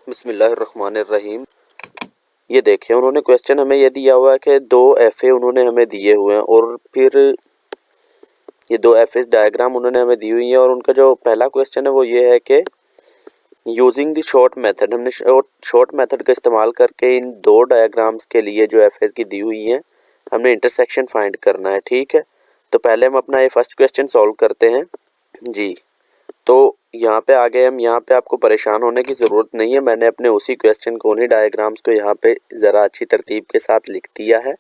बिस्मिल्लाहिर्रहमानिर्रहीम। ये देखिए, उन्होंने क्वेश्चन हमें ये दिया हुआ है कि दो एफ ए उन्होंने हमें दिए हुए हैं और फिर ये दो एफ एस डायग्राम उन्होंने हमें दी हुई है और उनका जो पहला क्वेश्चन है वो ये है कि यूजिंग द शॉर्ट मेथड, हमने शॉर्ट मेथड का इस्तेमाल करके इन दो डायग्राम्स के लिए जो एफ एस की दी हुई हैं हमने इंटरसेक्शन फाइंड करना है। ठीक है, तो पहले हम अपना ये फर्स्ट क्वेश्चन सॉल्व करते हैं जी। तो यहाँ पे आ गए हम, यहाँ पे आपको परेशान होने की ज़रूरत नहीं है, मैंने अपने उसी क्वेश्चन को, उन्हीं डायग्राम्स को यहाँ पे ज़रा अच्छी तरतीब के साथ लिख दिया है।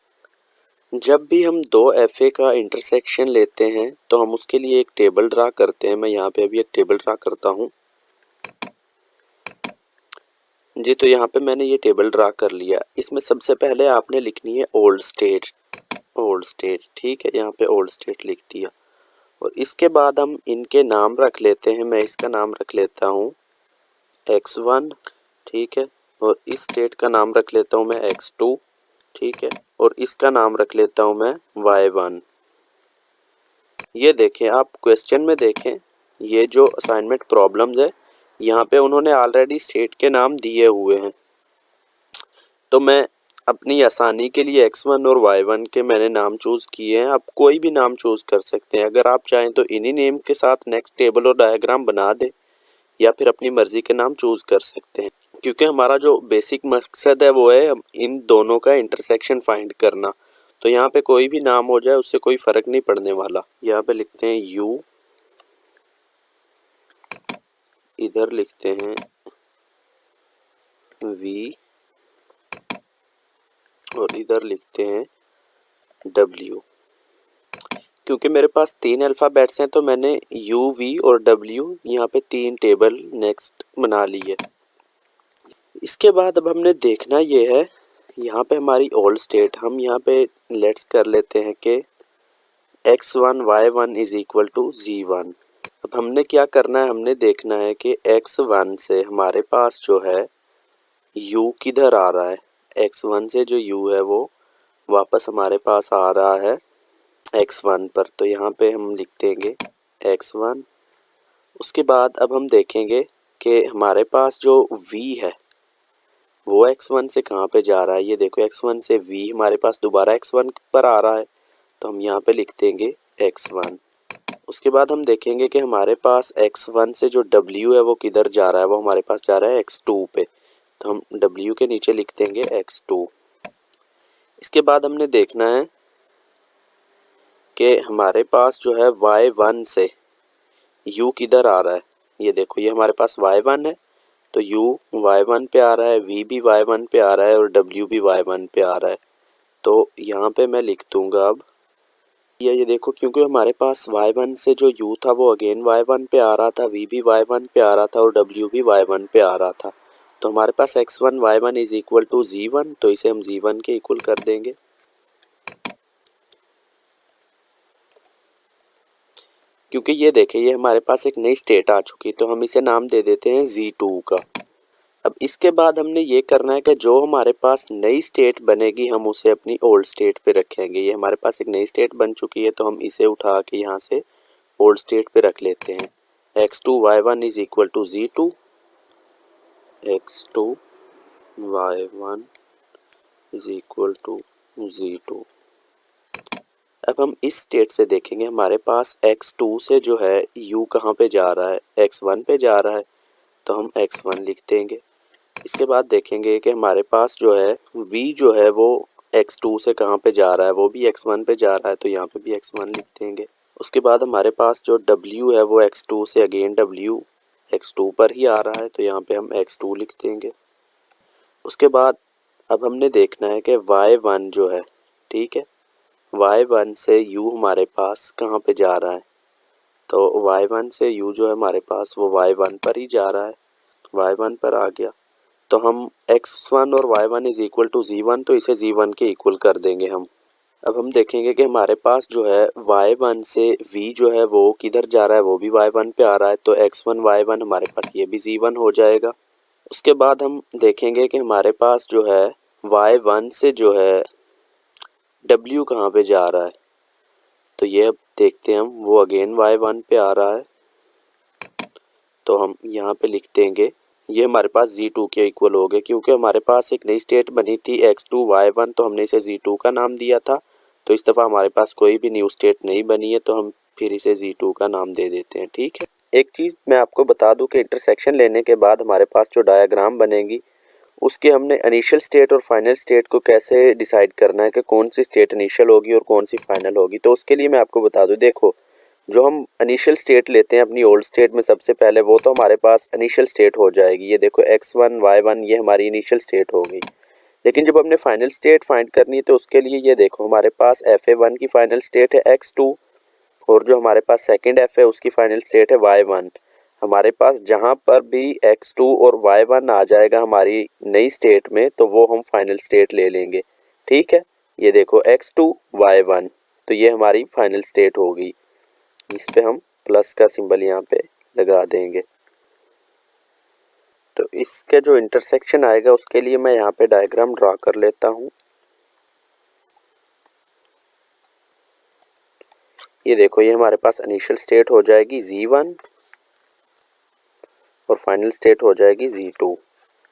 जब भी हम दो एफ ए का इंटरसेक्शन लेते हैं तो हम उसके लिए एक टेबल ड्रा करते हैं। मैं यहाँ पे अभी एक टेबल ड्रा करता हूँ जी। तो यहाँ पे मैंने ये टेबल ड्रा कर लिया। इसमें सबसे पहले आपने लिखनी है ओल्ड स्टेट, ओल्ड स्टेट। ठीक है, यहाँ पे ओल्ड स्टेट लिख दिया और इसके बाद हम इनके नाम रख लेते हैं। मैं इसका नाम रख लेता हूँ x1। ठीक है, और इस स्टेट का नाम रख लेता हूँ मैं x2। ठीक है, और इसका नाम रख लेता हूँ मैं y1। ये देखें, आप क्वेश्चन में देखें, ये जो असाइनमेंट प्रॉब्लम्स है यहाँ पे उन्होंने ऑलरेडी स्टेट के नाम दिए हुए हैं। तो मैं अपनी आसानी के लिए x1 और y1 के मैंने नाम चूज़ किए हैं। आप कोई भी नाम चूज़ कर सकते हैं। अगर आप चाहें तो इन्हीं नेम के साथ नेक्स्ट टेबल और डायग्राम बना दें या फिर अपनी मर्ज़ी के नाम चूज़ कर सकते हैं, क्योंकि हमारा जो बेसिक मकसद है वो है इन दोनों का इंटरसेक्शन फाइंड करना। तो यहाँ पे कोई भी नाम हो जाए उससे कोई फ़र्क नहीं पड़ने वाला। यहाँ पे लिखते हैं u, इधर लिखते हैं v और इधर लिखते हैं w। क्योंकि मेरे पास तीन अल्फ़ाबेट्स हैं तो मैंने u, v और w यहाँ पे तीन टेबल नेक्स्ट बना ली है। इसके बाद अब हमने देखना ये है, यहाँ पे हमारी ओल्ड स्टेट, हम यहाँ पे लेट्स कर लेते हैं कि x1 y1 is equal to z1। अब हमने क्या करना है, हमने देखना है कि x1 से हमारे पास जो है u किधर आ रहा है। x1 से जो u है वो वापस हमारे पास आ रहा है x1 पर। तो यहाँ पे हम लिख देंगे x1। उसके बाद अब हम देखेंगे कि हमारे पास जो v है वो x1 से कहाँ पे जा रहा है। ये देखो, x1 से v हमारे पास दोबारा x1 पर आ रहा है, तो हम यहाँ पे लिख देंगे x1। उसके बाद हम देखेंगे कि हमारे पास x1 से जो w है वो किधर जा रहा है, वो हमारे पास जा रहा है x2 पे, तो हम w के नीचे लिख देंगे x2। इसके बाद हमने देखना है कि हमारे पास जो है y1 से u किधर आ रहा है। ये देखो, ये हमारे पास y1 है तो u y1 पे आ रहा है, v भी y1 पे आ रहा है और w भी y1 पे आ रहा है। तो यहाँ पे मैं लिख दूँगा अब ये देखो, क्योंकि हमारे पास y1 से जो u था वो अगेन y1 पे आ रहा था, v भी y1 पे आ रहा था और w भी y1 पे आ रहा था। तो हमारे पास x1 y1 is equal to z1, तो इसे हम z1 के इक्वल कर देंगे। क्योंकि ये देखिए, ये हमारे पास एक नई स्टेट आ चुकी, तो हम इसे नाम दे देते हैं z2 का। अब इसके बाद हमने ये करना है कि जो हमारे पास नई स्टेट बनेगी हम उसे अपनी ओल्ड स्टेट पे रखेंगे। ये हमारे पास एक नई स्टेट बन चुकी है तो हम इसे उठा के यहाँ से ओल्ड स्टेट पे रख लेते हैं। x2 y1 is equal to z2, x2 y1 is equal to z2। अब हम इस स्टेट से देखेंगे, हमारे पास x2 से जो है u कहाँ पे जा रहा है, x1 पे जा रहा है, तो हम x1 लिख देंगे। इसके बाद देखेंगे कि हमारे पास जो है v जो है वो x2 से कहाँ पे जा रहा है, वो भी x1 पे जा रहा है, तो यहाँ पे भी x1 लिख देंगे। उसके बाद हमारे पास जो w है वो x2 से अगेन w x2 पर ही आ रहा है, तो यहाँ पे हम x2 लिख देंगे। उसके बाद अब हमने देखना है कि y1 जो है, ठीक है, y1 से u हमारे पास कहाँ पे जा रहा है, तो y1 से u जो है हमारे पास वो y1 पर ही जा रहा है, y1 पर आ गया। तो हम x1 और y1 is equal to z1, तो इसे z1 के इक्वल कर देंगे हम। अब हम देखेंगे कि हमारे पास जो है y1 से v जो है वो किधर जा रहा है, वो भी y1 पे आ रहा है, तो x1 y1 हमारे पास ये भी z1 हो जाएगा। उसके बाद हम देखेंगे कि हमारे पास जो है y1 से जो है w कहाँ पे जा रहा है, तो ये अब देखते हैं हम, वो अगेन y1 पे आ रहा है, तो हम यहाँ पे लिख देंगे ये हमारे पास Z2 के इक्वल हो गए, क्योंकि हमारे पास एक नई स्टेट बनी थी x2 y1, तो हमने इसे Z2 का नाम दिया था। तो इस दफ़ा हमारे पास कोई भी न्यू स्टेट नहीं बनी है, तो हम फिर इसे Z2 का नाम दे देते हैं। ठीक है, एक चीज़ मैं आपको बता दूं कि इंटरसेक्शन लेने के बाद हमारे पास जो डायग्राम बनेगी उसके हमने इनिशियल स्टेट और फाइनल स्टेट को कैसे डिसाइड करना है कि कौन सी स्टेट इनिशियल होगी और कौन सी फाइनल होगी। तो उसके लिए मैं आपको बता दूं, देखो जो हम इनिशियल स्टेट लेते हैं अपनी ओल्ड स्टेट में सबसे पहले, वो तो हमारे पास इनिशियल स्टेट हो जाएगी। ये देखो x1 y1 ये हमारी इनिशियल स्टेट हो गई। लेकिन जब हमने फाइनल स्टेट फाइंड करनी है तो उसके लिए ये देखो हमारे पास fa1 की फाइनल स्टेट है x2, और जो हमारे पास सेकंड f है उसकी फाइनल स्टेट है y1। हमारे पास जहाँ पर भी x2 और y1 आ जाएगा हमारी नई स्टेट में, तो वो हम फाइनल स्टेट ले लेंगे। ठीक है, ये देखो x2 y1, तो ये हमारी फाइनल स्टेट होगी। इस पे हम प्लस का सिंबल यहाँ पे लगा देंगे। तो इसके जो इंटरसेक्शन आएगा उसके लिए मैं यहाँ पे डायग्राम ड्रा कर लेता हूँ। ये देखो ये हमारे पास इनिशियल स्टेट हो जाएगी Z1 और फाइनल स्टेट हो जाएगी Z2।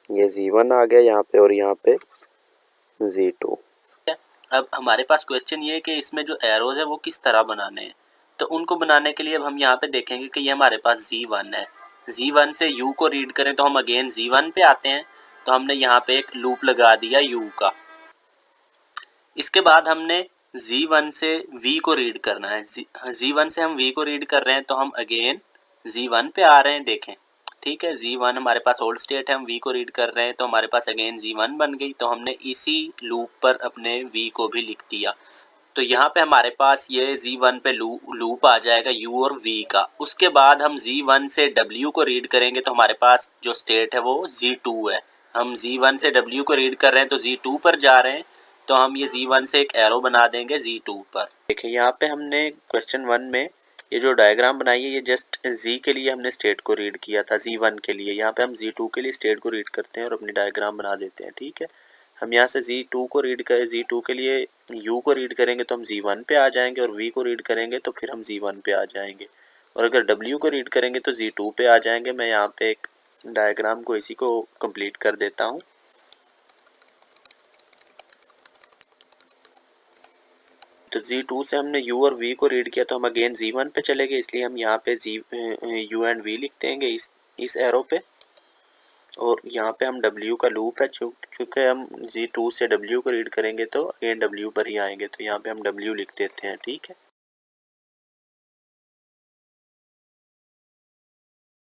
ये Z1 आ गया यहाँ पे और यहाँ पे Z2। अब हमारे पास क्वेश्चन ये है कि इसमें जो एरोज है वो किस तरह बनाने हैं। तो उनको बनाने के लिए अब हम यहाँ पे देखेंगे कि ये हमारे पास Z1 है। Z1 से U को रीड करें तो हम अगेन Z1 पे आते हैं। तो हमने यहाँ पे एक लूप लगा दिया U का। इसके बाद हमने Z1 से V को रीड करना है। Z1 से हम V को रीड कर रहे हैं तो हम अगेन Z1 पे आ रहे हैं। देखें, ठीक है, Z1 हमारे पास ओल्ड स्टेट है, हम V को रीड कर रहे हैं तो हमारे पास अगेन Z1 बन गई। तो हमने इसी लूप पर अपने V को भी लिख दिया। तो यहाँ पे हमारे पास ये Z1 पे लूप आ जाएगा U और V का। उसके बाद हम Z1 से W को रीड करेंगे तो हमारे पास जो स्टेट है वो Z2 है। हम Z1 से W को रीड कर रहे हैं तो Z2 पर जा रहे हैं, तो हम ये Z1 से एक एरो बना देंगे Z2 पर। देखिए यहाँ पे हमने क्वेश्चन 1 में ये जो डायग्राम बनाई है ये जस्ट Z के लिए हमने स्टेट को रीड किया था, Z1 के लिए। यहाँ पे हम Z2 के लिए स्टेट को रीड करते हैं और अपनी डायग्राम बना देते हैं। ठीक है, हम यहाँ से Z2 को रीड कर Z2 के लिए U को रीड करेंगे तो हम Z1 पे आ जाएंगे, और V को रीड करेंगे तो फिर हम Z1 पे आ जाएंगे, और अगर W को रीड करेंगे तो Z2 पे आ जाएंगे। मैं यहाँ पे एक डायग्राम को इसी को कंप्लीट कर देता हूँ। तो Z2 से हमने U और V को रीड किया तो हम अगेन Z1 पे चले गए, इसलिए हम यहाँ पे U एंड V लिख देंगे इस एरो पे। और यहाँ पे हम W का लूप है, चूँकि हम Z2 से W को रीड करेंगे तो अगेन W पर ही आएंगे, तो यहाँ पे हम W लिख देते हैं। ठीक है।